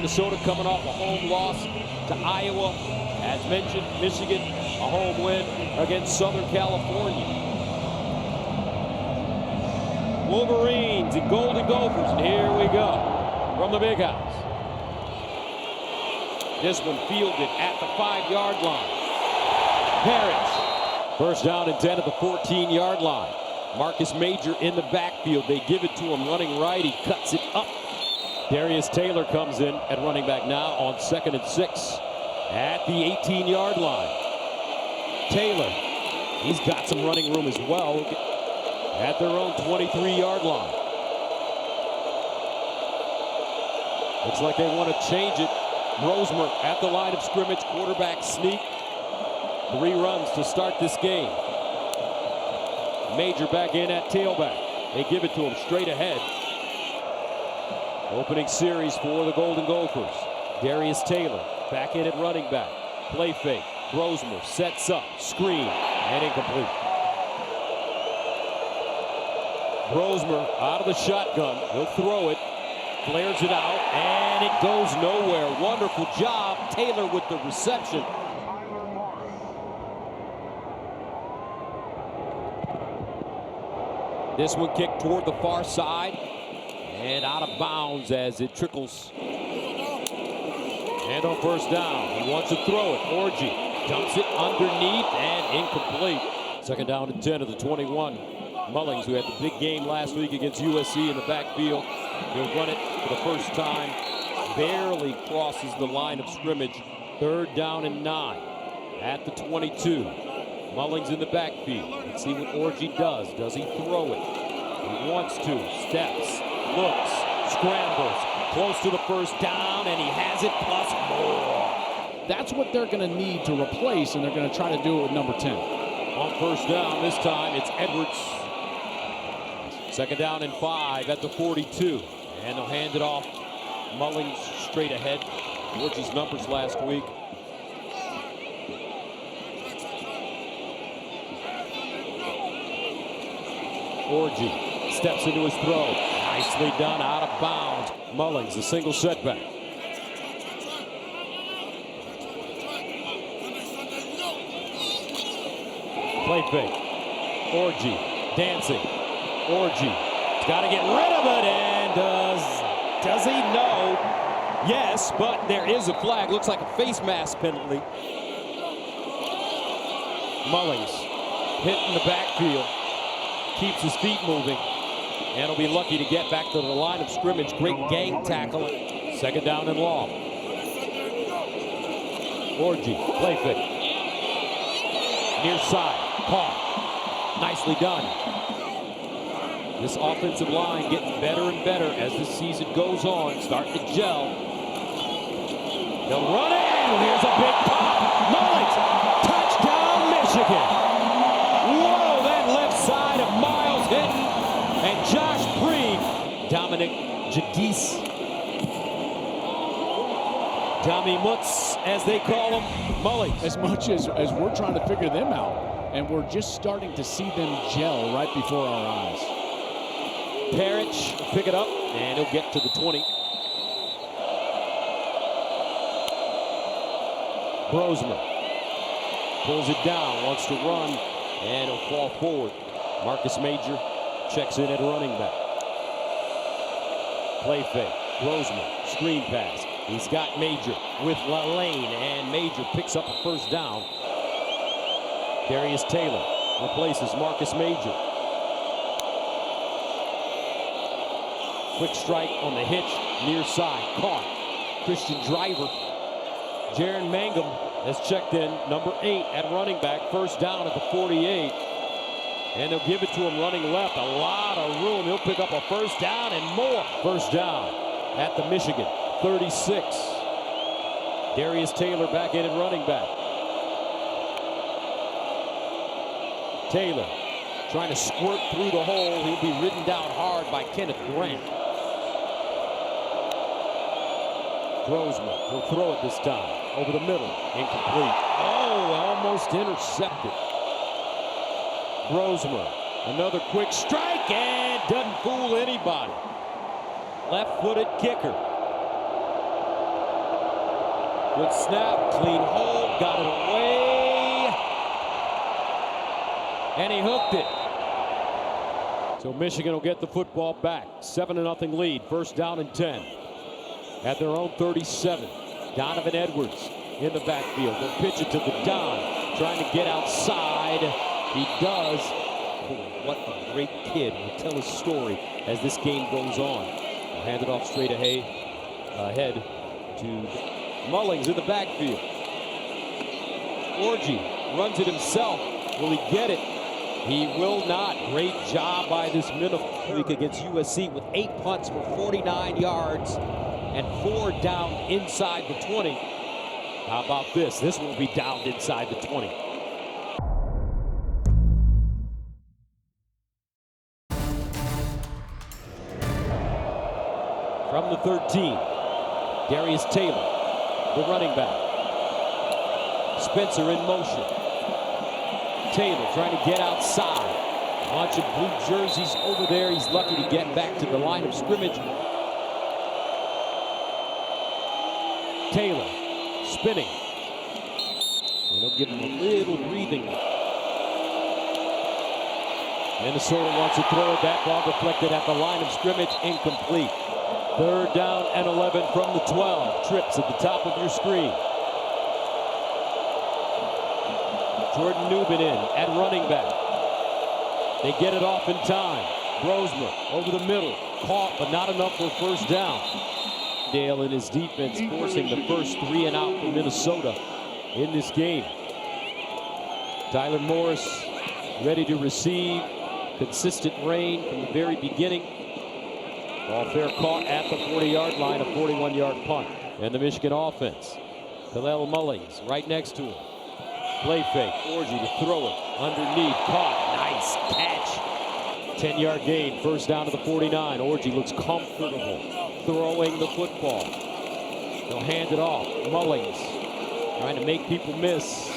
Minnesota coming off a home loss to Iowa. As mentioned, Michigan, a home win against Southern California. Wolverines and Golden Gophers, and here we go from the big house. This one fielded at the 5-yard line. Parrish. First down and 10 at the 14-yard line. Marcus Major in the backfield. They give it to him running right. He cuts it up. Darius Taylor comes in at running back now on 2nd and 6 at the 18-yard line. Taylor, he's got some running room as well at their own 23-yard line. Looks like they want to change it. Brosmer at the line of scrimmage, quarterback sneak. 3 runs to start this game. Major back in at tailback. They give it to him straight ahead. Opening series for the Golden Gophers. Darius Taylor back in at running back. Play fake. Brosmer sets up. Screen. And incomplete. Brosmer out of the shotgun. He'll throw it. Flares it out. And it goes nowhere. Wonderful job. Taylor with the reception. This one kicked toward the far side and out of bounds as it trickles. And on first down, he wants to throw it. Orji dumps it underneath and incomplete. 2nd down and 10 of the 21. Mullings, who had the big game last week against USC in the backfield, he'll run it for the first time. Barely crosses the line of scrimmage. 3rd down and 9 at the 22. Mullings in the backfield. Let's see what Orji does. Does he throw it? He wants to. Steps, looks, scrambles, close to the first down, and he has it plus more. That's what they're going to need to replace, and they're going to try to do it with number 10. On first down, this time it's Edwards. 2nd down and 5 at the 42. And they'll hand it off. Mullings straight ahead. Orji's numbers last week. Orji steps into his throw. Nicely done, out of bounds. Mullings, a single setback. Play fake. Orji dancing. Orji has got to get rid of it, and does he? No. Yes, but there is a flag. Looks like a face mask penalty. Mullings hit in the backfield. Keeps his feet moving, and he'll be lucky to get back to the line of scrimmage. Great gang tackle. 2nd down and long. Orji, play fake. Near side, caught. Nicely done. This offensive line getting better and better as this season goes on. Starting to gel. They'll run it. Here's a big pop. Mullings, touchdown, Michigan. Whoa, that left side of Miles Hinton and Josh Preed. Dominic Jadis. Tommy Mutz, as they call him. Mullings. As much as we're trying to figure them out, and we're just starting to see them gel right before our eyes. Parrish will pick it up, and he'll get to the 20. Brosmer pulls it down, wants to run, and he'll fall forward. Marcus Major checks in at running back. Play fake. Brosmer, screen pass. He's got Major with Lane, and Major picks up a first down. Darius Taylor replaces Marcus Major. Quick strike on the hitch, near side, caught. Christian Driver. Jaron Mangum has checked in, number 8 at running back. First down at the 48. And they'll give it to him running left. A lot of room. He'll pick up a first down and more. First down at the Michigan 36. Darius Taylor back in at running back. Taylor trying to squirt through the hole. He'll be ridden down hard by Kenneth Grant. Brosmer will throw it this time. Over the middle. Incomplete. Oh, almost intercepted. Brosmer, another quick strike, and doesn't fool anybody. Left-footed kicker. Good snap, clean hold, got it away. And he hooked it. So Michigan will get the football back. 7-0 lead, first down and 10. At their own 37. Donovan Edwards in the backfield. They'll pitch it to the Don, trying to get outside. He does. Oh, what a great kid. Will tell his story as this game goes on. He'll hand it off straight ahead to Mullings in the backfield. Orji runs it himself. Will he get it? He will not. Great job by this middle week against USC with 8 punts for 49 yards and 4 down inside the 20. How about this? This will be downed inside the 20. From the 13, Darius Taylor, the running back. Spencer in motion. Taylor trying to get outside. A bunch of blue jerseys over there. He's lucky to get back to the line of scrimmage. Taylor spinning. And they'll give him a little breathing. Minnesota wants to throw it. That ball deflected at the line of scrimmage. Incomplete. Third down and 11 from the 12. Trips at the top of your screen. Jordan Newman in at running back. They get it off in time. Brosmer over the middle. Caught, but not enough for a first down. Dale in his defense forcing the first 3 and out for Minnesota in this game. Tyler Morris ready to receive. Consistent rain from the very beginning. Ball fair caught at the 40-yard line, a 41-yard punt. And the Michigan offense. Kalel Mullings right next to him. Play fake, Orji to throw it, underneath, caught, nice catch. 10-yard gain, first down to the 49. Orji looks comfortable throwing the football. They'll hand it off, Mullings trying to make people miss.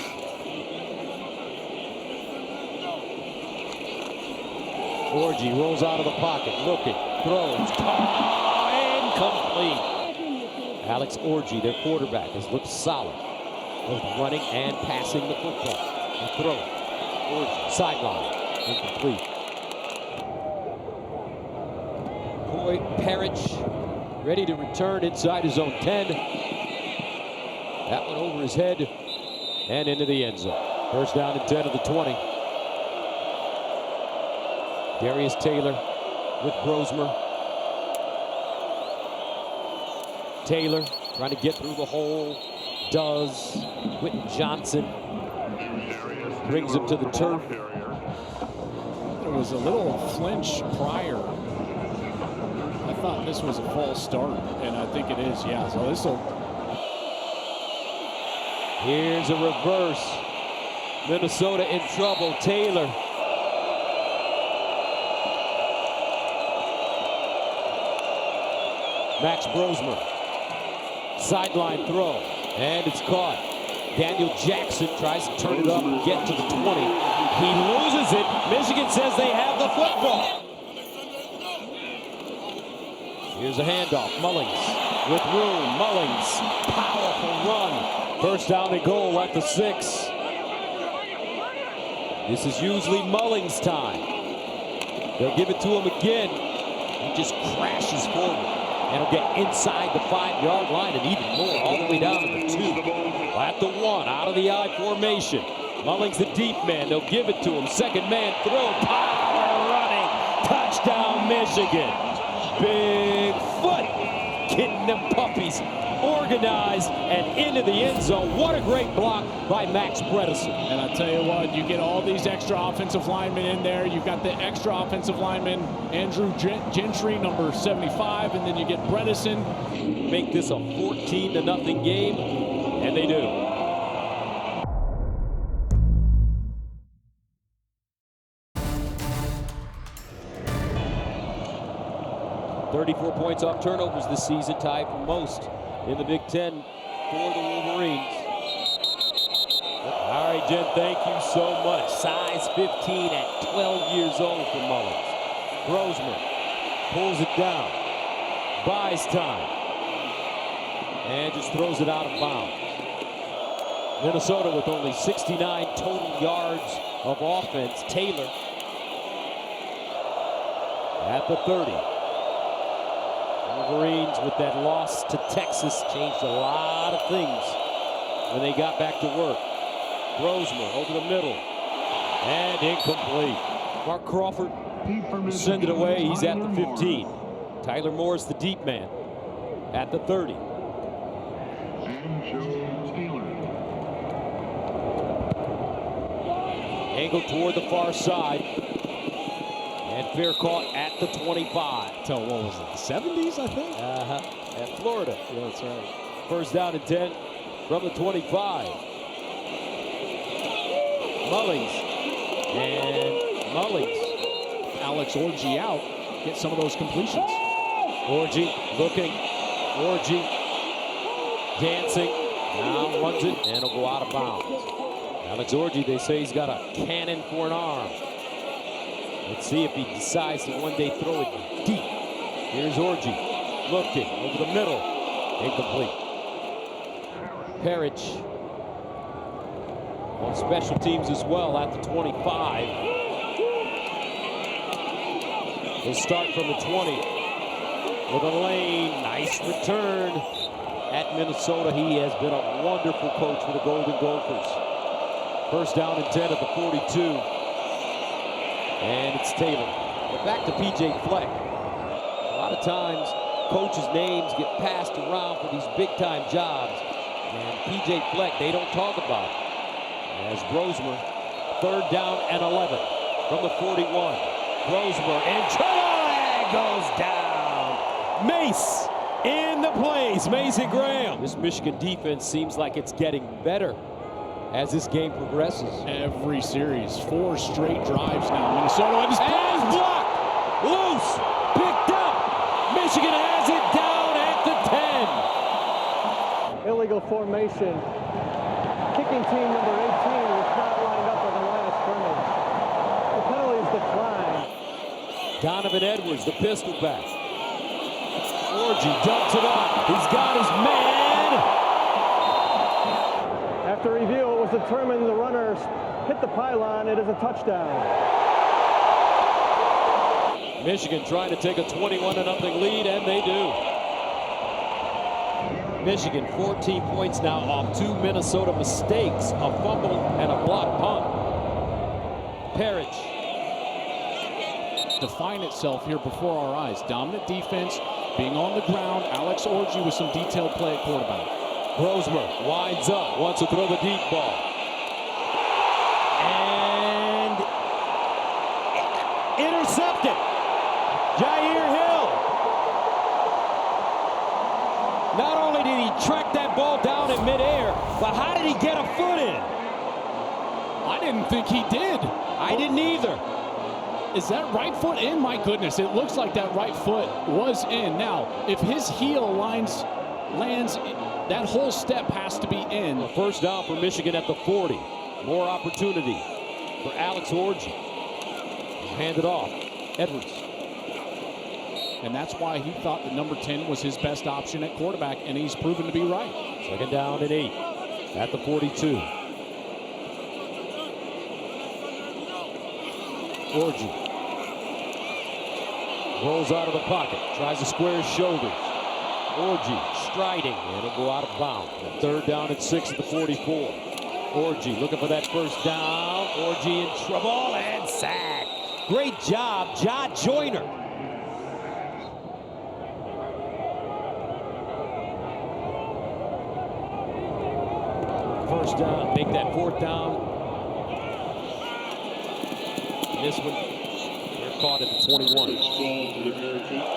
Orji rolls out of the pocket, looking, throws, incomplete. Alex Orji, their quarterback, has looked solid. Both running and passing the football. The throw. Orji, sideline. Incomplete. Coy Parrish ready to return inside his own 10. That one over his head and into the end zone. First down and 10 of the 20. Darius Taylor with Brosmer. Taylor trying to get through the hole. Does. Quentin Johnson brings him to the turf. There was a little flinch prior. I thought this was a false start, and I think it is, yeah. So this will. Here's a reverse. Minnesota in trouble. Taylor. Max Brosmer. Sideline throw. And it's caught. Daniel Jackson tries to turn it up and get to the 20. He loses it. Michigan says they have the football. Here's a handoff. Mullings with room. Mullings, powerful run. First down and goal at the 6. This is usually Mullings' time. They'll give it to him again. He just crashes forward. And he'll get inside the 5-yard line and even more, all the way down to the 2. At the 1, out of the I formation. Mullings the deep man, they'll give it to him. Second man throw, power running. Touchdown Michigan. Big foot, getting them puppies organized and into the end zone. What a great block by Max Bredesen. And I tell you what, you get all these extra offensive linemen in there. You've got the extra offensive lineman, Andrew Gentry, number 75, and then you get Bredesen. Make this a 14-0 game, and they do. 34 points off turnovers this season, tied for most in the Big Ten for the Wolverines. All right, Jen, thank you so much. Size 15 at 12 years old for Mullings. Brosmer pulls it down, buys time, and just throws it out of bounds. Minnesota with only 69 total yards of offense. Taylor at the 30. Wolverines with that loss to Texas changed a lot of things when they got back to work. Grosmer over the middle and incomplete. Mark Crawford send it away. He's at the 15. Tyler Moore's the deep man at the 30. Angle toward the far side. And fair caught at the 25. So what was it, the 70s, I think? At Florida. Yeah, that's right. First down and 10 from the 25. Mullings. And Mullings. Alex Orji out. Get some of those completions. Orji looking. Orji dancing. Now runs it and it'll go out of bounds. Alex Orji, they say he's got a cannon for an arm. Let's see if he decides to one day throw it deep. Here's Orji looking over the middle. Incomplete. Parrish on special teams as well at the 25. He'll start from the 20 with a lane. Nice return at Minnesota. He has been a wonderful coach for the Golden Gophers. First down and 10 at the 42. And it's Taylor. But back to P.J. Fleck. A lot of times, coaches' names get passed around for these big-time jobs. And P.J. Fleck, they don't talk about it. As Grosmer, third down and 11 from the 41. Grosmer and trouble goes down. Mace in the place. Mason Graham. This Michigan defense seems like it's getting better as this game progresses. Every series, 4 straight drives now. Minnesota and blocked. Loose. Picked up. Michigan has it down at the 10. Illegal formation. Kicking team number 18 was not lined up on the line of scrimmage. The penalties decline. Donovan Edwards, the pistol back. Orji dumps it up. He's got his man. After review, it was determined the runners hit the pylon. It is a touchdown. Michigan trying to take a 21-0 lead, and they do. Michigan 14 points now off 2 Minnesota mistakes, a fumble and a blocked punt. Parrish. Define itself here before our eyes. Dominant defense, being on the ground. Alex Orji with some detailed play at quarterback. Grosmer winds up, wants to throw the deep ball. And intercepted. Jair Hill. Not only did he track that ball down in midair, but how did he get a foot in? I didn't think he did. I didn't either. Is that right foot in? My goodness, it looks like that right foot was in. Now, if his heel lands, that whole step has to be in. A first down for Michigan at the 40. More opportunity for Alex Orji. Hand it off. Edwards. And that's why he thought that number 10 was his best option at quarterback, and he's proven to be right. Second down and 8 at the 42. Orji rolls out of the pocket, tries to square his shoulders. Orji striding, and it'll go out of bounds. Third down and 6 at the 44. Orji looking for that first down. Orji in trouble and sack. Great job, Ja Joyner. First down, make that fourth down. This one, they're caught at the 21.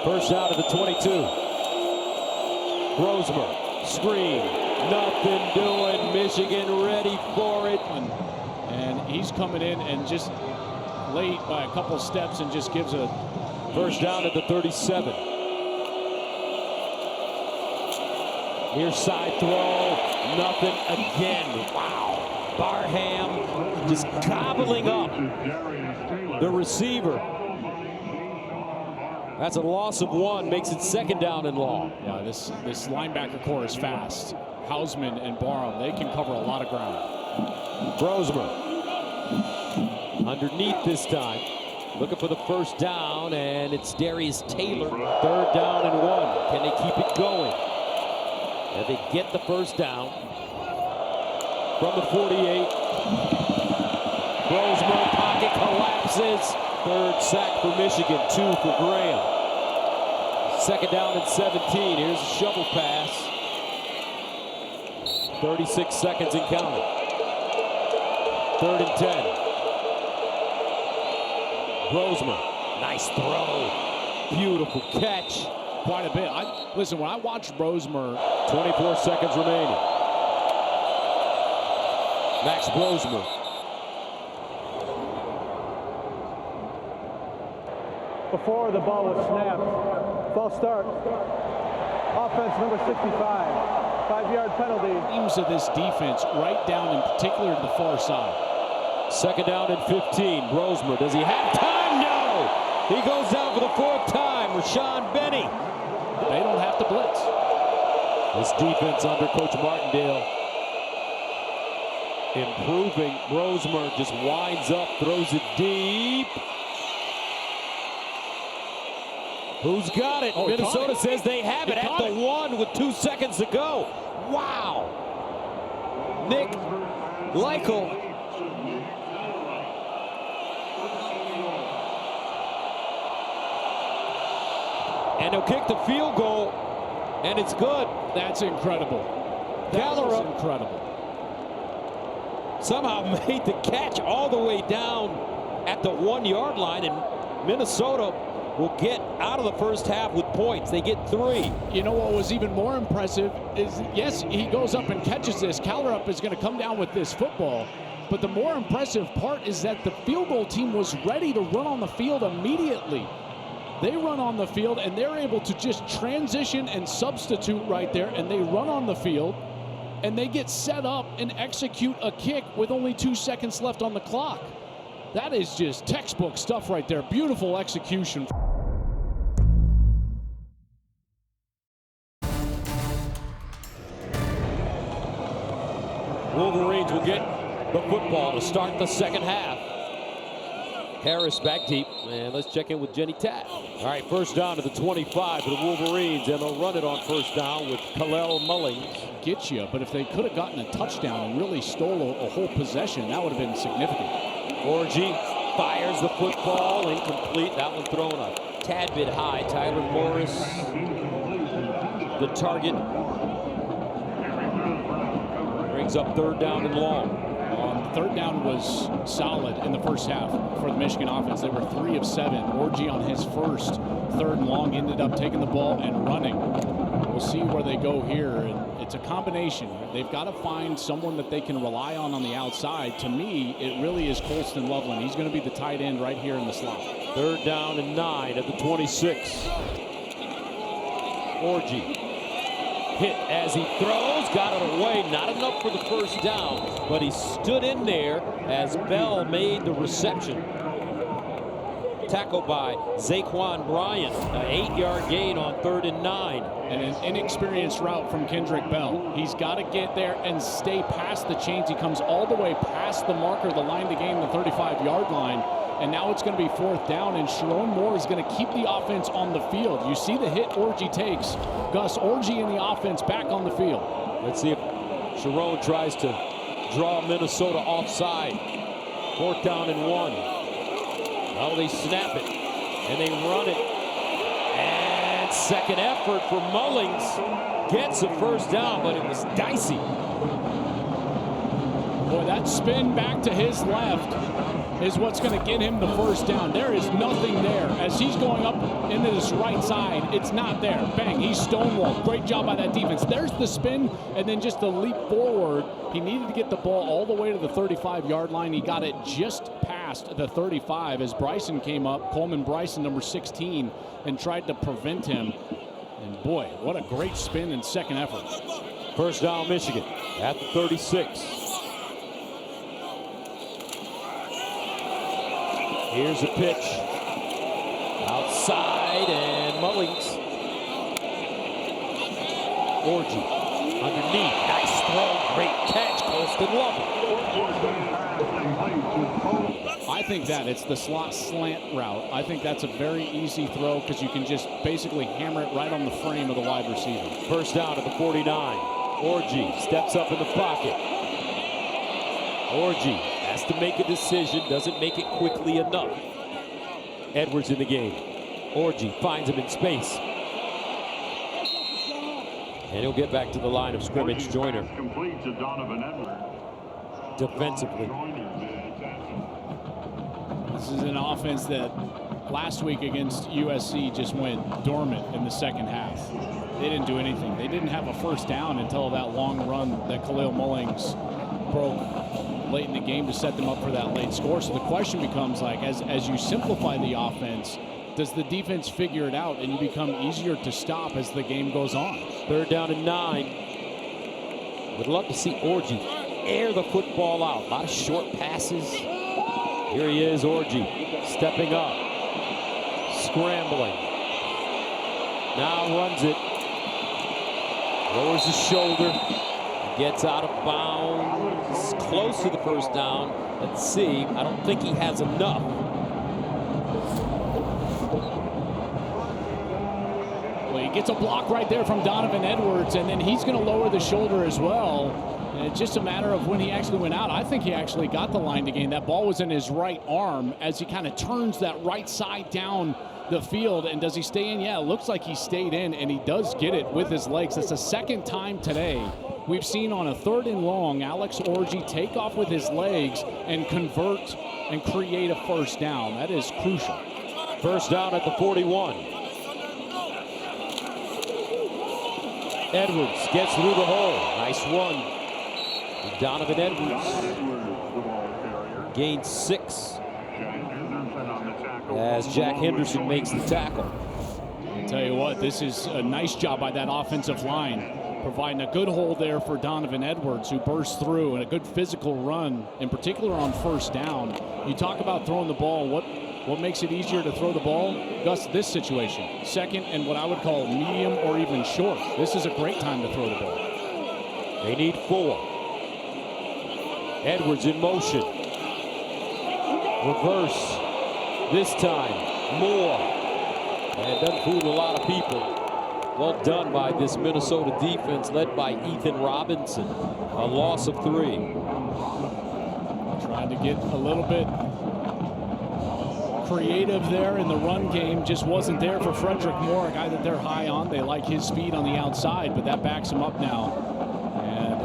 First down at the 22. Grosmer, screen, nothing doing. Michigan ready for it. And he's coming in and just late by a couple steps and just gives a first down at the 37. Near side throw, nothing again. Wow. Barham just gobbling up the receiver. That's a loss of 1, makes it second down and long. Yeah, this linebacker core is fast. Hausman and Barham, they can cover a lot of ground. Brosmer underneath this time, looking for the first down, and it's Darius Taylor. 3rd down and 1. Can they keep it going? And they get the first down from the 48. Brosmer, pocket collapses. 3rd sack for Michigan, 2 for Graham. 2nd down and 17. Here's a shovel pass. 36 seconds and counting. 3rd and 10. Brosmer, nice throw. Beautiful catch. Quite a bit. Listen, when I watch Brosmer, 24 seconds remaining. Max Brosmer. Before the ball was snapped. False start. Offense number 65. 5-yard penalty. Teams of this defense right down in particular to the far side. 2nd down and 15. Brosmer, does he have time? No! He goes down for the 4th time. Rashawn Benny. They don't have to blitz. This defense under Coach Martindale improving. Brosmer just winds up, throws it deep. Who's got it? Oh, Minnesota says they have it at the 1 with 2 seconds to go. Wow. Nick Leichel. And he'll kick the field goal, and it's good. That's incredible. That is incredible. Somehow made the catch all the way down at the 1-yard line, and Minnesota will get out of the first half with points. They get 3. You know what was even more impressive is, yes, he goes up and catches this. Kallerup is going to come down with this football. But the more impressive part is that the field goal team was ready to run on the field immediately. They run on the field, and they're able to just transition and substitute right there, and they run on the field, and they get set up and execute a kick with only 2 seconds left on the clock. That is just textbook stuff right there. Beautiful execution. Wolverines will get the football to start the second half. Harris back deep, and let's check in with Jenny Tatt. All right, first down to the 25 for the Wolverines, and they'll run it on first down with Kalel Mullings. Get you, but if they could have gotten a touchdown and really stole a whole possession, that would have been significant. Orgy fires the football, incomplete. That one thrown a tad bit high. Tyler Morris, the target. Brings up 3rd down and long. 3rd down was solid in the first half for the Michigan offense. They were 3 of 7. Orgy on his first 3rd and long ended up taking the ball and running. We'll see where they go here. And it's a combination. They've got to find someone that they can rely on the outside. To me, it really is Colston Loveland. He's going to be the tight end right here in the slot. 3rd down and 9 at the 26. Orgy. Hit as he throws, got it away, not enough for the first down, but he stood in there as Bell made the reception. Tackled by Zaquan Bryant, an 8-yard gain on 3rd and 9. And an inexperienced route from Kendrick Bell. He's got to get there and stay past the chains. He comes all the way past the marker, the line to gain the 35-yard line. And now it's going to be 4th down, and Sharon Moore is going to keep the offense on the field. You see the hit Orgy takes. Gus Orgy and the offense back on the field. Let's see if Sharon tries to draw Minnesota offside. 4th down and 1. Well, they snap it, and they run it. And second effort for Mullings. Gets a first down, but it was dicey. Boy, that spin back to his left is what's going to get him the first down. There is nothing there. As he's going up into this right side, it's not there. Bang, he's stonewalled. Great job by that defense. There's the spin, and then just the leap forward. He needed to get the ball all the way to the 35-yard line. He got it just past the 35 as Bryson came up, Coleman Bryson, number 16, and tried to prevent him. And boy, what a great spin and second effort. First down, Michigan at the 36. Here's a pitch. Outside, and Mullings. Orgy Underneath, nice throw, great catch, Colston love it. I think that it's the slot slant route. I think that's a very easy throw because you can just basically hammer it right on the frame of the wide receiver. First down at the 49. Orji steps up in the pocket. Orji has to make a decision, doesn't make it quickly enough. Edwards in the game. Orji finds him in space. And he'll get back to the line of scrimmage. Joyner. Complete to Donovan Edwards. Defensively. This is an offense that last week against USC just went dormant in the second half. They didn't do anything. They didn't have a first down until that long run that Kalel Mullings broke late in the game to set them up for that late score. So the question becomes, like, as you simplify the offense, does the defense figure it out and you become easier to stop as the game goes on? Third down and 9. Would love to see Orji air the football out. A lot of short passes. Here he is, Orji, stepping up, scrambling. Now runs it. Lowers his shoulder. Gets out of bounds. Close to the first down. Let's see. I don't think he has enough. Well, he gets a block right there from Donovan Edwards, and then he's going to lower the shoulder as well. And it's just a matter of when he actually went out. I think he actually got the line to gain. That ball was in his right arm as he kind of turns that right side down the field. And does he stay in? Yeah, it looks like he stayed in, and he does get it with his legs. That's the second time today we've seen on a 3rd and long Alex Orji take off with his legs and convert and create a first down. That is crucial. First down at the 41. Edwards gets through the hole. Nice run. Donovan Edwards gains 6 as Jack Henderson makes the tackle. I'll tell you what, this is a nice job by that offensive line, providing a good hole there for Donovan Edwards, who bursts through, and a good physical run, in particular on first down. You talk about throwing the ball. What makes it easier to throw the ball? Gus, this situation, second and what I would call medium or even short. This is a great time to throw the ball. They need 4. Edwards in motion. Reverse. This time, Moore. And it doesn't fool a lot of people. Well done by this Minnesota defense, led by Ethan Robinson. A loss of 3. Trying to get a little bit creative there in the run game. Just wasn't there for Frederick Moore, a guy that they're high on. They like his speed on the outside, but that backs him up now. And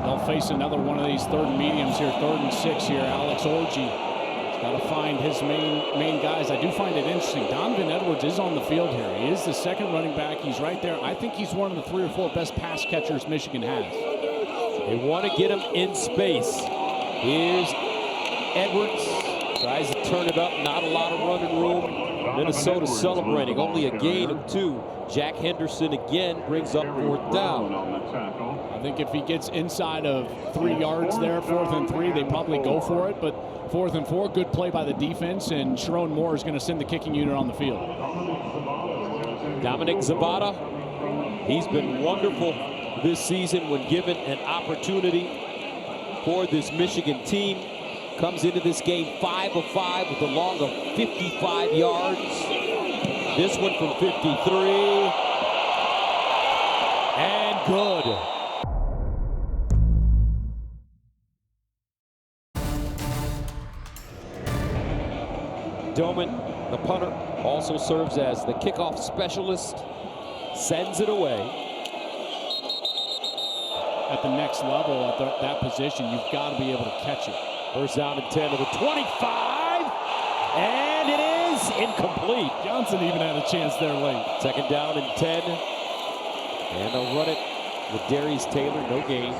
they'll face another one of these 3rd and mediums here, 3rd and 6 here. Alex Orji has got to find his main guys. I do find it interesting. Donovan Edwards is on the field here. He is the second running back. He's right there. I think he's one of the 3 or 4 best pass catchers Michigan has. They want to get him in space. Here's Edwards. Tries to turn it up. Not a lot of running room. Minnesota celebrating. Only a gain of 2. Jack Henderson again brings up 4th down. I think if he gets inside of 3 yards there, 4th and 3, they probably go for it. But 4th and 4, good play by the defense, and Sharon Moore is going to send the kicking unit on the field. Dominic Zabata, he's been wonderful this season when given an opportunity for this Michigan team. Comes into this game 5 of 5 with a long of 55 yards. This one from 53. And good. Doman, the punter, also serves as the kickoff specialist. Sends it away. At the next level, at that position, you've got to be able to catch it. First down and 10 to the 25. And it is incomplete. Johnson even had a chance there late. Second down and 10. And they'll run it with Darius Taylor, no gain.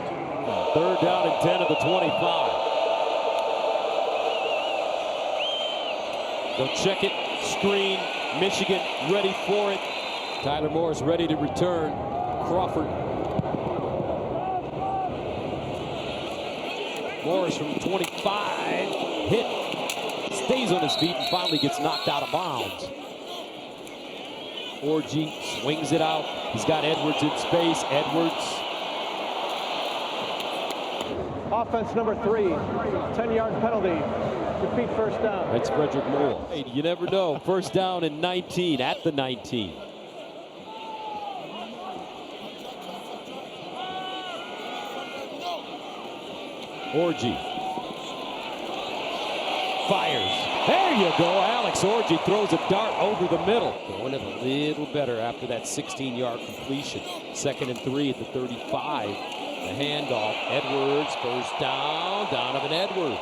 Third down and 10 to the 25. They'll check it, screen, Michigan ready for it. Tyler Morris ready to return. Crawford. Morris from 25, hit, stays on his feet and finally gets knocked out of bounds. Orji swings it out. He's got Edwards in space. Edwards Offense number 3, 10-yard penalty. Repeat first down. That's Frederick Moore. Hey, you never know. First down and 19 at the 19. Orji fires. There you go. Alex Orji throws a dart over the middle. Going a little better after that 16-yard completion. 2nd and 3 at the 35. The handoff. Edwards, first down. Donovan Edwards.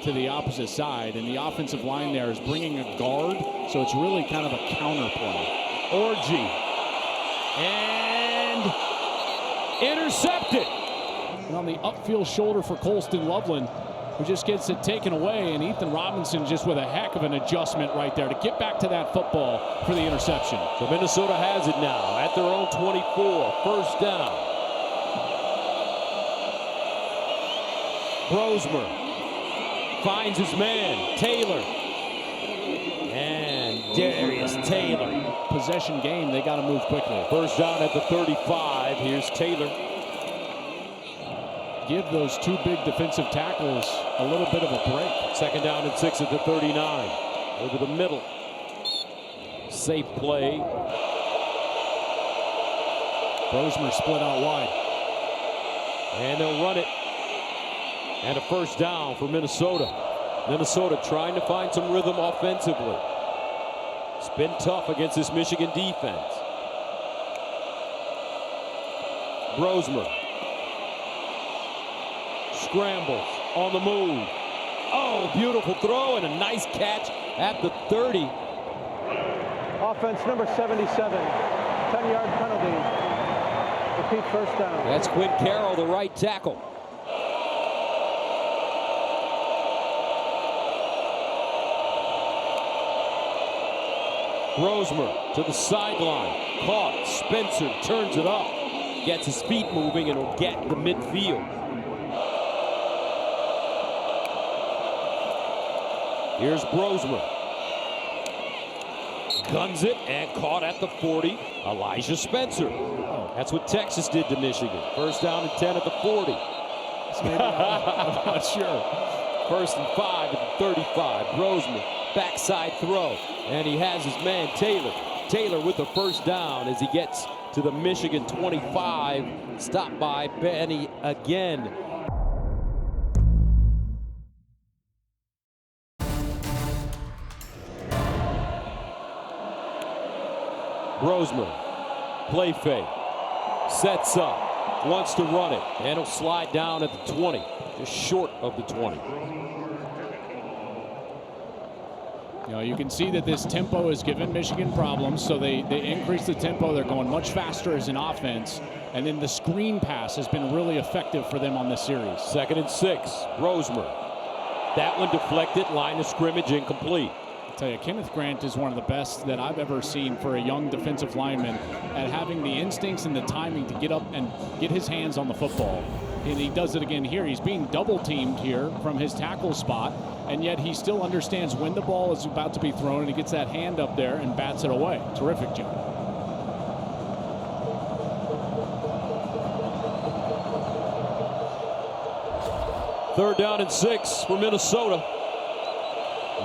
To the opposite side, and the offensive line there is bringing a guard, so it's really kind of a counter play. Orji. And intercepted. And on the upfield shoulder for Colston Loveland, who just gets it taken away, and Ethan Robinson just with a heck of an adjustment right there to get back to that football for the interception. So Minnesota has it now at their own 24. First down. Brosmer finds his man, Taylor. And Darius Taylor. Possession game, they got to move quickly. First down at the 35. Here's Taylor. Give those two big defensive tackles a little bit of a break. 2nd down and 6 at the 39. Over the middle. Safe play. Brosmer split out wide. And they'll run it. And a first down for Minnesota. Minnesota trying to find some rhythm offensively. It's been tough against this Michigan defense. Brosmer scrambles on the move. Oh, beautiful throw and a nice catch at the 30. Offense number 77, 10-yard penalty. Repeat first down. That's Quinn Carroll, the right tackle. Brosmer to the sideline. Caught. Spencer turns it up. Gets his feet moving and will get the midfield. Here's Brosmer. Guns it and caught at the 40. Elijah Spencer. That's what Texas did to Michigan. First down and 10 at the 40. I'm not sure. 1st and 5 at the 35. Brosmer, backside throw. And he has his man Taylor. Taylor with the first down as he gets to the Michigan 25. Stopped by Benny again. Brosmer, play fake, sets up, wants to run it, and he'll slide down at the 20, just short of the 20. You know, you can see that this tempo has given Michigan problems, so they increase the tempo. They're going much faster as an offense, and then the screen pass has been really effective for them on this series. 2nd and 6, Brosmer. That one deflected, line of scrimmage incomplete. I'll tell you, Kenneth Grant is one of the best that I've ever seen for a young defensive lineman at having the instincts and the timing to get up and get his hands on the football. And he does it again here. He's being double teamed here from his tackle spot, and yet he still understands when the ball is about to be thrown, and he gets that hand up there and bats it away. Terrific job. Third down and 6 for Minnesota.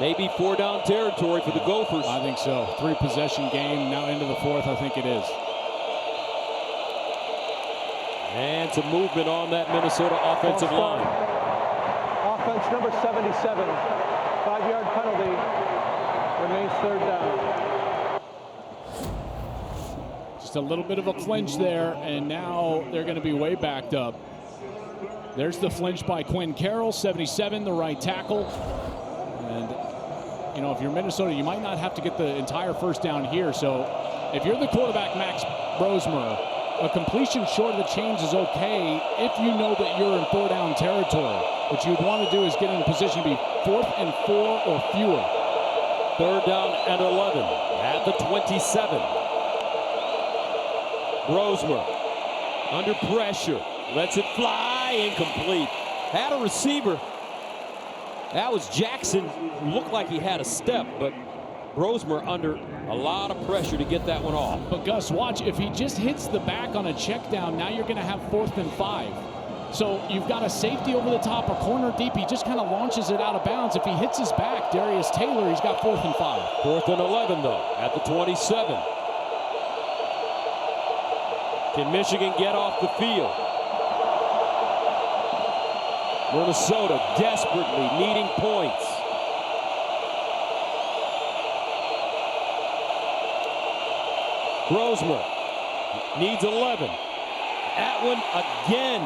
Maybe 4-down territory for the Gophers. I think so. 3-possession game, now into the 4th, I think it is. And some movement on that Minnesota offensive line. Offense number 77, 5-yard penalty. Remains 3rd down. Just a little bit of a flinch there, and now they're going to be way backed up. There's the flinch by Quinn Carroll, 77, the right tackle. And, you know, if you're Minnesota, you might not have to get the entire first down here. So if you're the quarterback, Max Brosmer, a completion short of the chains is okay if you know that you're in 4-down territory. What you'd want to do is get in a position to be 4th and 4 or fewer. 3rd down and 11 at the 27. Brosmer under pressure, lets it fly, incomplete. Had a receiver. That was Jackson. Looked like he had a step, but Brosmer under a lot of pressure to get that one off. But Gus, watch, if he just hits the back on a check down, now you're going to have 4th and 5. So you've got a safety over the top, a corner deep. He just kind of launches it out of bounds. If he hits his back, Darius Taylor, he's got 4th and 5. 4th and 11, though, at the 27. Can Michigan get off the field? Minnesota desperately needing points. Grosmer needs 11. Atwin again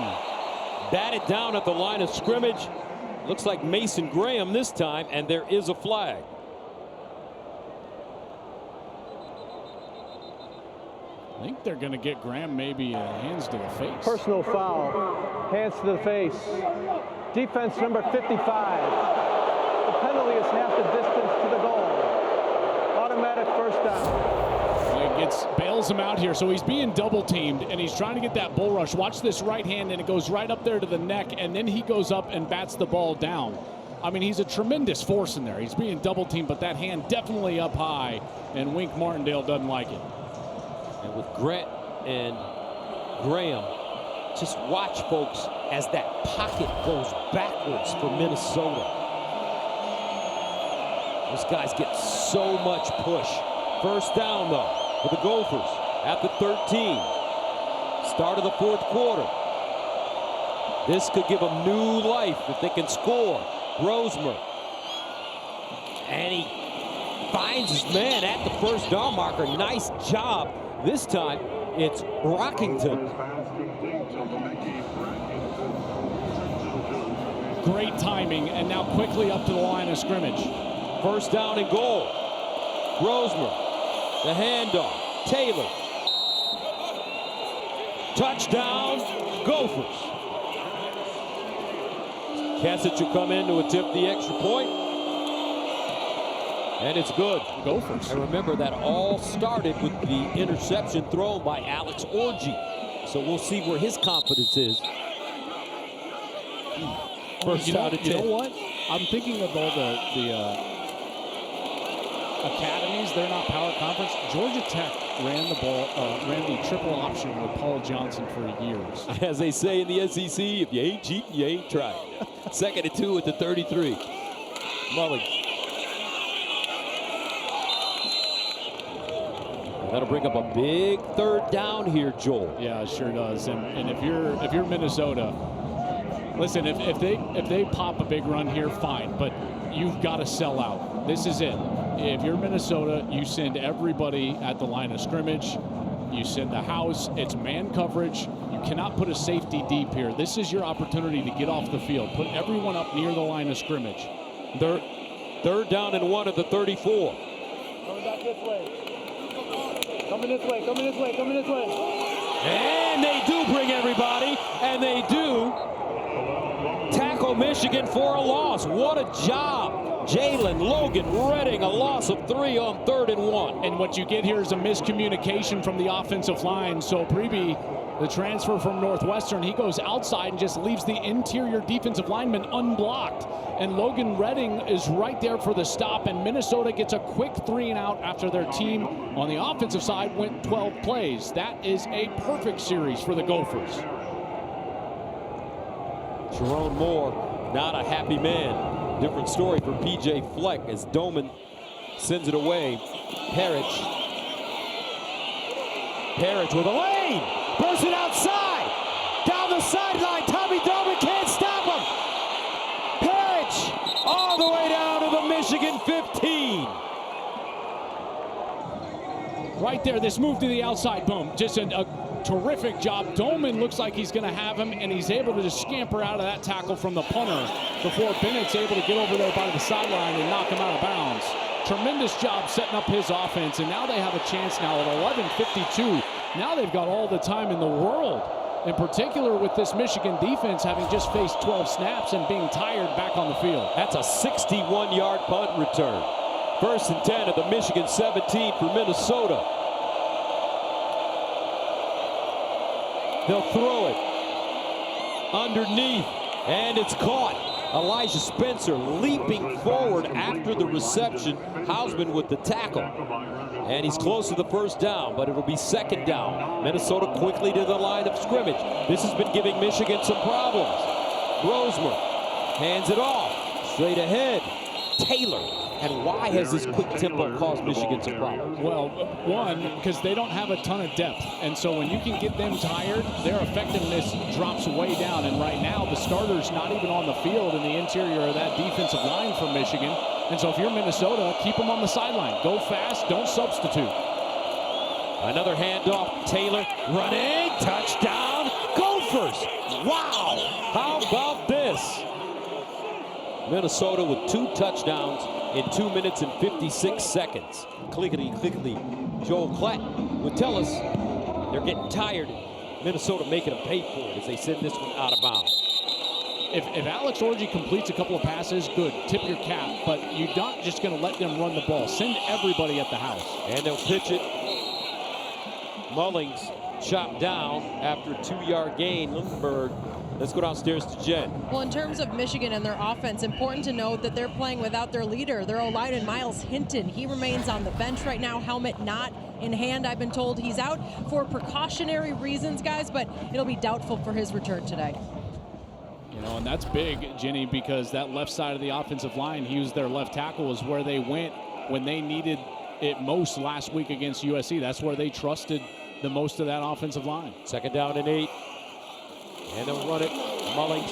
batted down at the line of scrimmage. Looks like Mason Graham this time, and there is a flag. I think they're going to get Graham maybe hands to the face. Personal foul. Hands to the face. Defense number 55. The penalty is half the distance to the goal. Automatic first down. Bails him out here, so he's being double teamed and he's trying to get that bull rush. Watch this right hand, and it goes right up there to the neck, and then he goes up and bats the ball down. I mean, he's a tremendous force in there. He's being double teamed, but that hand definitely up high, and Wink Martindale doesn't like it. And with Grant and Graham, just watch, folks, as that pocket goes backwards for Minnesota. Those guys get so much push. First down, though, for the Gophers at the 13. Start of the 4th quarter. This could give them new life if they can score. Grosmer. And he finds his man at the first down marker. Nice job. This time, it's Rockington. Great timing, and now quickly up to the line of scrimmage. First down and goal. Grosmer. The handoff. Taylor. Touchdown, Gophers. Kasich will come in to attempt the extra point. And it's good. Gophers. And remember, that all started with the interception thrown by Alex Orji. So we'll see where his confidence is. First down and 10. You know what? I'm thinking of all the academies. They're not power conference. Georgia Tech ran the triple option with Paul Johnson for years. As they say in the SEC, if you ain't cheating, you ain't trying. 2nd and 2 at the 33. Mullings. That'll bring up a big 3rd down here, Joel. Yeah, it sure does. And if you're Minnesota, listen, if they pop a big run here, fine, but you've got to sell out. This is it. If you're Minnesota, you send everybody at the line of scrimmage. You send the house. It's man coverage. You cannot put a safety deep here. This is your opportunity to get off the field. Put everyone up near the line of scrimmage. Third down and 1 at the 34. Coming back this way. Coming this way. Coming this way. Coming this way. And they do bring everybody, and they do tackle Michigan for a loss. What a job. Jalen Logan Redding, a loss of 3 on 3rd and 1. And what you get here is a miscommunication from the offensive line. So Preby, the transfer from Northwestern, he goes outside and just leaves the interior defensive lineman unblocked. And Logan Redding is right there for the stop, and Minnesota gets a quick 3 and out after their team on the offensive side went 12 plays. That is a perfect series for the Gophers. Jerome Moore, not a happy man. Different story for P.J. Fleck as Doman sends it away. Parrish with a lane. Bursting outside. Down the sideline. Tommy Doman can't stop him. Parrish all the way down to the Michigan 15. Right there, this move to the outside, boom. Just a terrific job. Doman looks like he's going to have him, and he's able to just scamper out of that tackle from the punter before Bennett's able to get over there by the sideline and knock him out of bounds. Tremendous job setting up his offense, and now they have a chance now at 11:52. Now they've got all the time in the world, in particular with this Michigan defense having just faced 12 snaps and being tired back on the field. That's a 61-yard punt return. 1st and 10 at the Michigan 17 for Minnesota. They'll throw it underneath, and it's caught. Elijah Spencer leaping forward after the reception. Hausman with the tackle. And he's close to the first down, but it'll be second down. Minnesota quickly to the line of scrimmage. This has been giving Michigan some problems. Brosmer hands it off. Straight ahead, Taylor. And why has this quick tempo caused Michigan some problems? Well, one, because they don't have a ton of depth. And so when you can get them tired, their effectiveness drops way down. And right now, the starter's not even on the field in the interior of that defensive line for Michigan. And so if you're Minnesota, keep them on the sideline. Go fast, don't substitute. Another handoff, Taylor running, touchdown, Gophers. Wow, how about this? Minnesota with 2 touchdowns in 2 minutes and 56 seconds. Clickety. Joel Klatt would tell us they're getting tired. Minnesota making them pay for it as they send this one out of bounds. If Alex Orji completes a couple of passes, good, tip your cap. But you're not just going to let them run the ball. Send everybody at the house. And they'll pitch it. Mullings chopped down after a 2-yard gain. Lindenberg. Let's go downstairs to Jen. Well, in terms of Michigan and their offense, important to note that they're playing without their leader, their O-lineman, Miles Hinton. He remains on the bench right now, helmet not in hand. I've been told he's out for precautionary reasons, guys, but it'll be doubtful for his return today. You know, and that's big, Jenny, because that left side of the offensive line, he was their left tackle, is where they went when they needed it most last week against USC. That's where they trusted the most of that offensive line. Second down and 8. And they'll run it. Mullings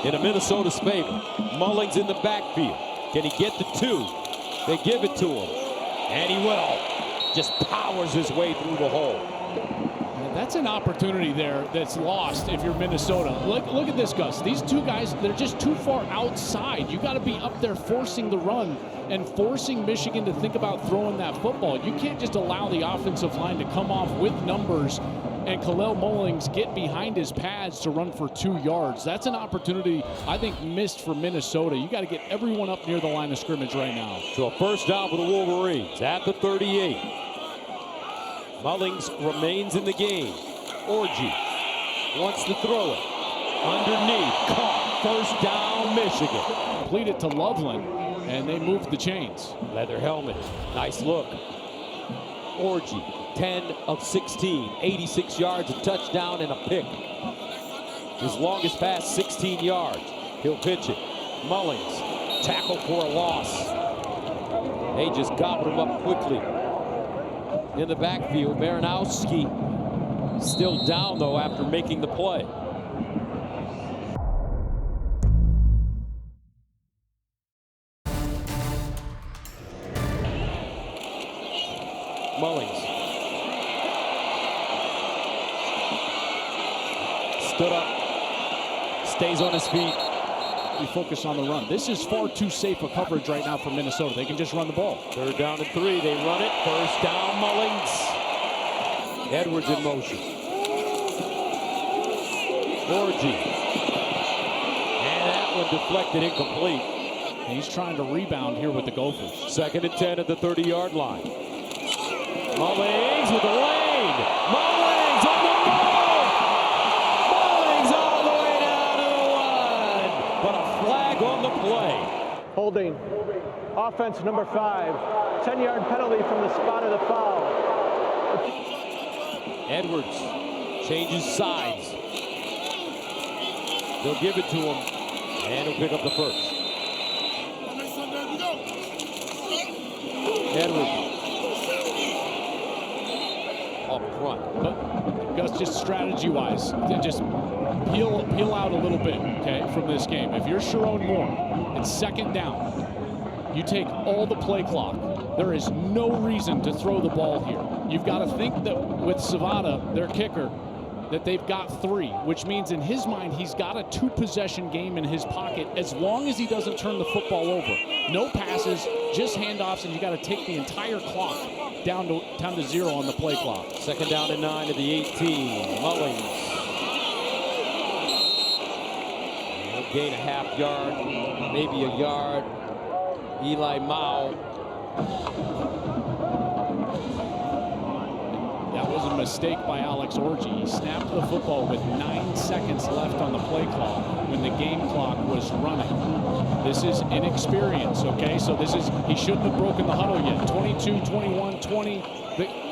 in a Minnesota's favor. Mullings in the backfield. Can he get the 2? They give it to him. And he will. Just powers his way through the hole. That's an opportunity there that's lost if you're Minnesota. Look at this, Gus. These two guys, they're just too far outside. You got to be up there forcing the run and forcing Michigan to think about throwing that football. You can't just allow the offensive line to come off with numbers and Kalel Mullings get behind his pads to run for 2 yards. That's an opportunity, I think, missed for Minnesota. You got to get everyone up near the line of scrimmage right now. So a first down for the Wolverines at the 38. Mullings remains in the game. Orji wants to throw it. Underneath, caught. First down, Michigan. Complete it to Loveland, and they moved the chains. Leather helmet, nice look. Orji, 10 of 16, 86 yards, a touchdown, and a pick. His longest pass, 16 yards. He'll pitch it. Mullings, tackle for a loss. They just gobbled him up quickly. In the backfield, Baranowski still down, though, after making the play. Mullings stood up, stays on his feet. We focus on the run. This is far too safe a coverage right now for Minnesota. They can just run the ball. Third down and 3. They run it. First down, Mullings. Edwards in motion. Orji. And that one deflected, incomplete. And he's trying to rebound here with the Gophers. Second and 10 at the 30-yard line. Mullings with the lane. Mullings on the move. Mullings all the way down to the line. But a flag on the play. Holding. Offense number 5. 10-yard penalty from the spot of the foul. Edwards changes sides. They'll give it to him, and he'll pick up the first. Edwards up front. But Gus, just strategy-wise, just peel out a little bit, okay, from this game. If you're Sharon Moore, it's second down. You take all the play clock. There is no reason to throw the ball here. You've got to think that with Savada, their kicker, that they've got 3, which means in his mind, he's got a 2-possession game in his pocket as long as he doesn't turn the football over. No passes, just handoffs, and you got to take the entire clock down to 0 on the play clock. Second down and 9 at the 18. Mullings. He'll gain a half yard, maybe a yard. Eli Mao. That was a mistake by Alex Orji. He snapped the football with 9 seconds left on the play clock when the game clock was running. This is inexperience, okay? So he shouldn't have broken the huddle yet. 22, 21, 20.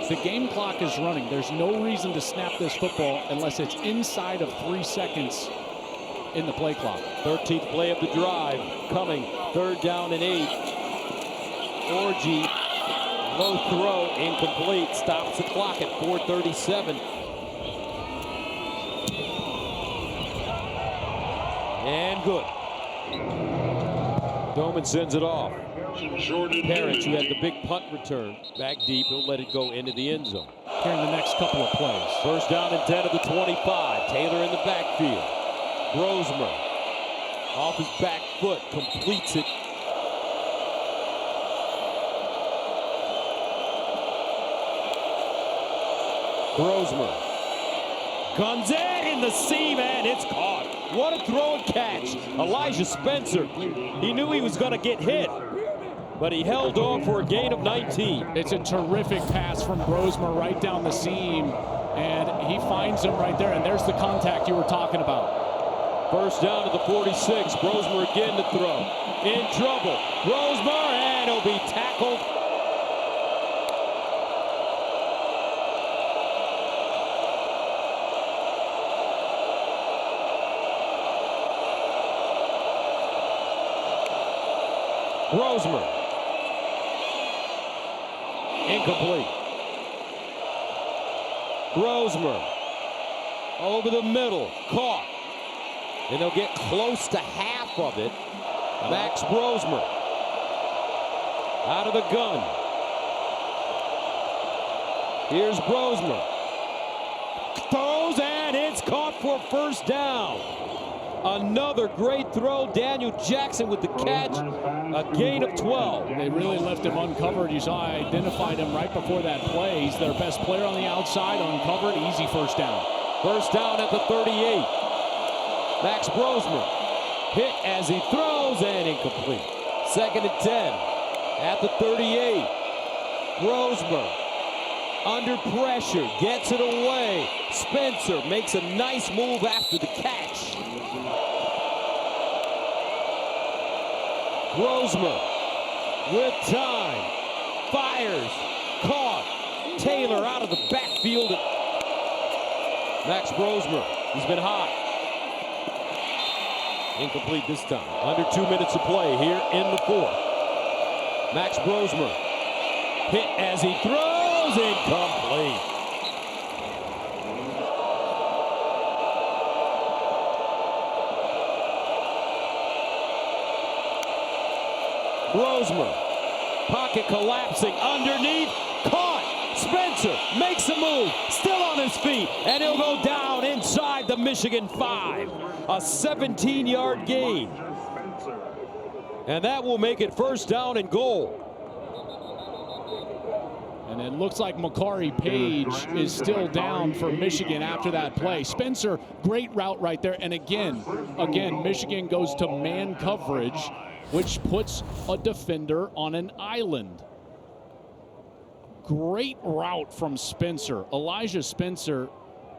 The game clock is running. There's no reason to snap this football unless it's inside of 3 seconds in the play clock. 13th play of the drive coming. 3rd down and 8. Orji, low throw, incomplete. Stops the clock at 4:37. And good. Doman sends it off. Parrish, who had the big punt return, back deep. He'll let it go into the end zone. Here in the next couple of plays. 1st down and 10 of the 25. Taylor in the backfield. Brosmer off his back foot, completes it. Brosmer guns it in the seam, and it's caught. What a throw and catch. Elijah Spencer, he knew he was going to get hit, but he held on for a gain of 19. It's a terrific pass from Brosmer right down the seam, and he finds him right there, and there's the contact you were talking about. 1st down to the 46. Brosmer again to throw. In trouble. Brosmer, and he'll be tackled. Brosmer. Incomplete. Brosmer over the middle. Caught. And they'll get close to half of it. Max Brosmer out of the gun. Here's Brosmer. Throws, and it's caught for 1st down. Another great throw. Daniel Jackson with the catch. A gain of 12. They really left him uncovered. You saw I identified him right before that play. He's their best player on the outside. Uncovered. Easy 1st down. 1st down at the 38. Max Brosmer hit as he throws, and incomplete. 2nd and 10 at the 38. Brosmer under pressure, gets it away. Spencer makes a nice move after the catch. Brosmer with time, fires, caught. Taylor out of the backfield. Max Brosmer, he's been hot. Incomplete this time. Under 2 minutes to play here in the 4th. Max Brosmer hit as he throws, incomplete. Brosmer, pocket collapsing underneath, caught. Spencer makes a move, still on his feet, and he'll go down inside the Michigan 5. A 17-yard gain. And that will make it 1st down and goal. And it looks like Makari Page is still down for Michigan after that play. Spencer, great route right there. And again, Michigan goes to man coverage, which puts a defender on an island. Great route from Spencer. Elijah Spencer,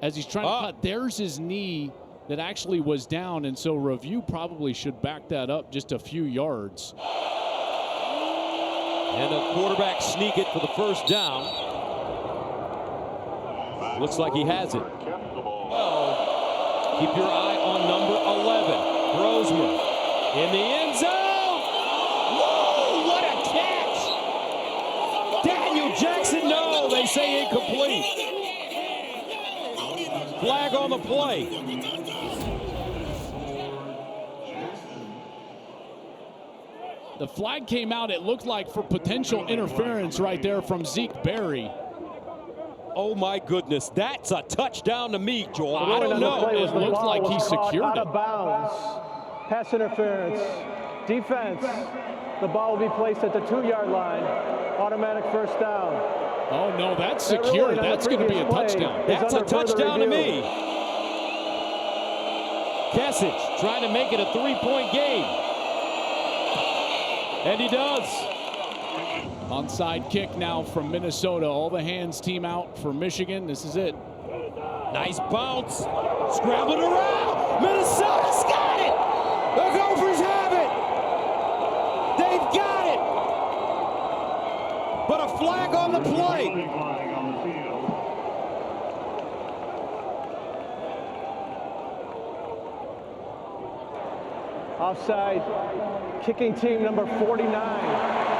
as he's trying to cut, there's his knee that actually was down, and so review probably should back that up just a few yards. And the quarterback sneak it for the 1st down. Looks like he has it. Oh, keep your eye on number 11, Brosmer, in the end zone. Whoa, what a catch! Daniel Jackson, no, they say incomplete. Flag on the play. The flag came out, it looked like, for potential interference right there from Zeke Berry. Oh my goodness, that's a touchdown to me, Joel. I don't know. It looked like he secured out it. of bounds. Pass interference. Defense. The ball will be placed at the 2-yard line. Automatic 1st down. Oh no, that's secured. That's going to be a touchdown. That's a touchdown to me. Kesich trying to make it a 3-point game. And he does. Onside kick now from Minnesota. All the hands team out for Michigan. This is it. Nice bounce. Scrambled around. Minnesota's got it. The Gophers have it. They've got it. But a flag on the play. Flag on the field. Offside, kicking team number 49.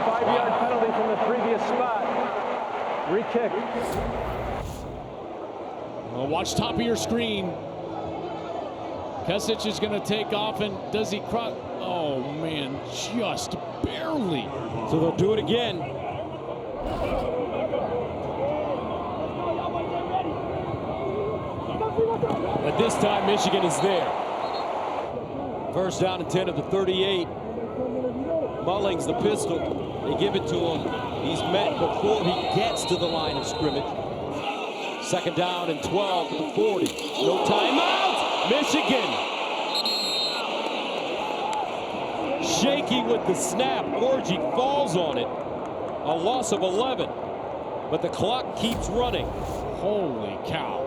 5-yard penalty from the previous spot. Re-kick. Well, watch top of your screen. Kesic is going to take off, and does he cross? Oh, man, just barely. So they'll do it again. But this time, Michigan is there. First down and 10 of the 38. Mullings, the pistol. They give it to him. He's met before he gets to the line of scrimmage. Second down and 12 to the 40. No timeouts. Michigan. Shaky with the snap. Orji falls on it. A loss of 11. But the clock keeps running. Holy cow.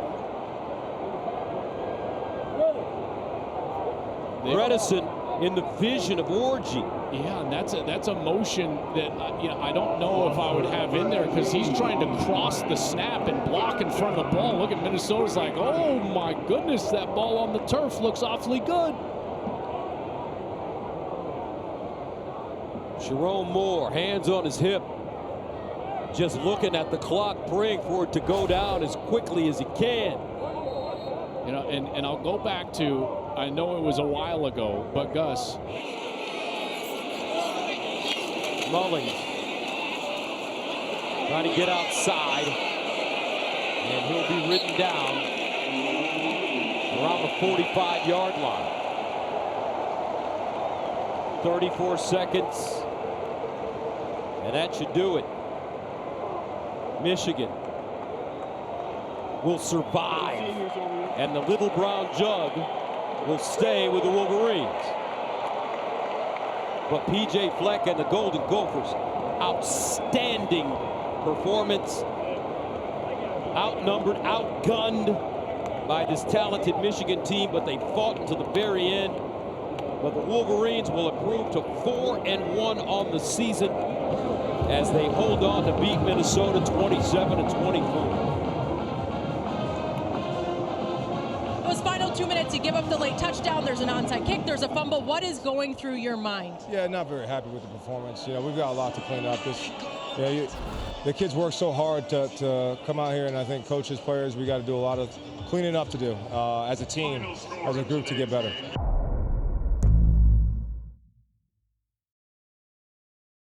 Bredesen in the vision of Orji. Yeah, and that's a motion that I don't know if I would have in there, because he's trying to cross the snap and block in front of the ball. Look at Minnesota's like, oh my goodness, that ball on the turf looks awfully good. Jerome Moore, hands on his hip, just looking at the clock, praying for it to go down as quickly as he can. And I'll go back to, I know it was a while ago, but Gus. Mullings trying to get outside, and he'll be ridden down around the 45-yard line. 34 seconds, and that should do it. Michigan will survive, and the Little Brown Jug will stay with the Wolverines. But P.J. Fleck and the Golden Gophers, outstanding performance. Outnumbered, outgunned by this talented Michigan team, but they fought until the very end. But the Wolverines will improve to 4-1 on the season as they hold on to beat Minnesota 27-24. Those final 2 minutes, you give up the late touchdown, there's an onside kick, there's a fumble. What is going through your mind? Yeah, not very happy with the performance. We've got a lot to clean up. The kids work so hard to come out here, and I think coaches, players, we got to do a lot of cleaning up to do as a team, as a group to get better.